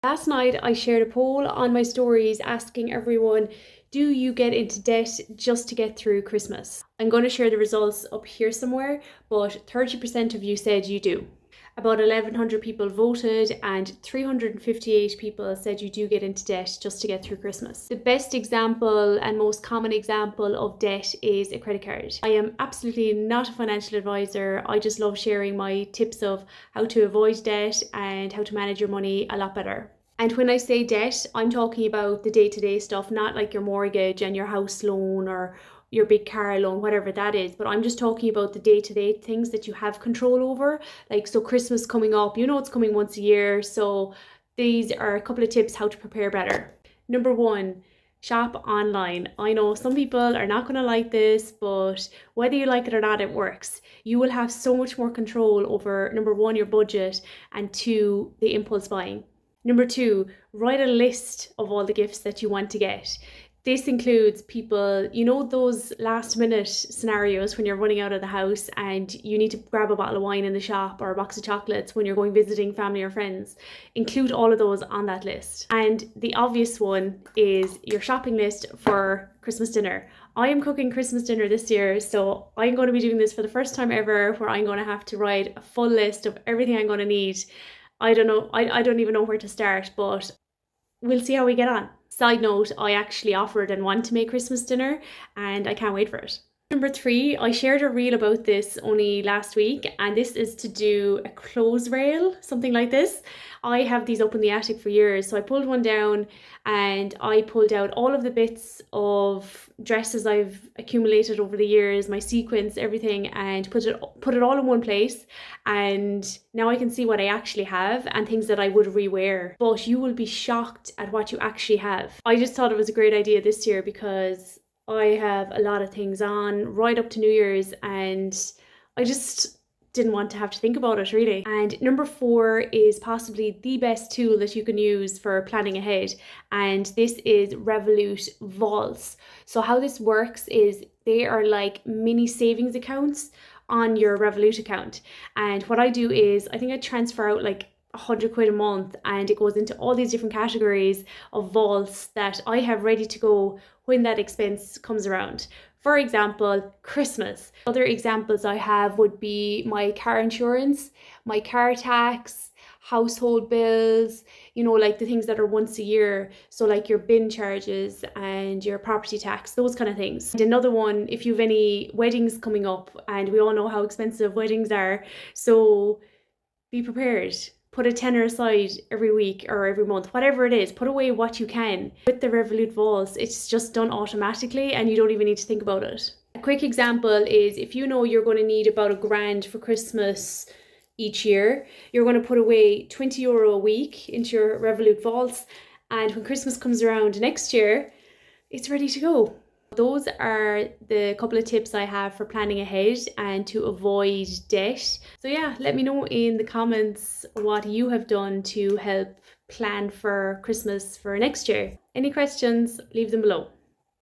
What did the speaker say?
Last night I shared a poll on my stories asking everyone, do you get into debt just to get through Christmas? I'm going to share the results up here somewhere, but 30% of you said you do. About 1,100 people voted and 358 people said you do get into debt just to get through Christmas. The best example and most common example of debt is a credit card. I am absolutely not a financial advisor. I just love sharing my tips of how to avoid debt and how to manage your money a lot better. And when I say debt, I'm talking about the day-to-day stuff, not like your mortgage and your house loan or your big car loan, whatever that is. But I'm just talking about the day-to-day things that you have control over. Like, so Christmas coming up, you know it's coming once a year. So these are a couple of tips how to prepare better. Number one, shop online. I know some people are not going to like this, but whether you like it or not, it works. You will have so much more control over, number one, your budget, and two, the impulse buying. Number two, write a list of all the gifts that you want to get. This includes people, you know, those last minute scenarios when you're running out of the house and you need to grab a bottle of wine in the shop or a box of chocolates when you're going visiting family or friends. Include all of those on that list. And the obvious one is your shopping list for Christmas dinner. I am cooking Christmas dinner this year, so I'm going to be doing this for the first time ever, where I'm going to have to write a full list of everything I'm going to need. I don't know, I don't even know where to start, but we'll see how we get on. Side note, I actually offered and want to make Christmas dinner and I can't wait for it. Number three, I shared a reel about this only last week, and this is to do a clothes rail, something like this. I have these up in the attic for years, so I pulled one down and I pulled out all of the bits of dresses I've accumulated over the years, my sequins, everything, and put it all in one place. And now I can see what I actually have and things that I would rewear. But you will be shocked at what you actually have. I just thought it was a great idea this year because I have a lot of things on right up to New Year's and I just didn't want to have to think about it really. And number four is possibly the best tool that you can use for planning ahead, and this is Revolut vaults. So how this works is they are like mini savings accounts on your Revolut account, and what I do is I think I transfer out like 100 quid a month and it goes into all these different categories of vaults that I have ready to go when that expense comes around. For example, Christmas. Other examples I have would be my car insurance, my car tax, household bills, you know, like the things that are once a year. So like your bin charges and your property tax, those kind of things. And another one, if you've any weddings coming up, and we all know how expensive weddings are. So be prepared. Put a tenner aside every week or every month, whatever it is, put away what you can. With the Revolut vaults, it's just done automatically and you don't even need to think about it. A quick example is if you know you're going to need about £1,000 for Christmas each year, you're going to put away €20 a week into your Revolut vaults, and when Christmas comes around next year, it's ready to go. Those are the couple of tips I have for planning ahead and to avoid debt. So yeah, let me know in the comments what you have done to help plan for Christmas for next year. Any questions, leave them below.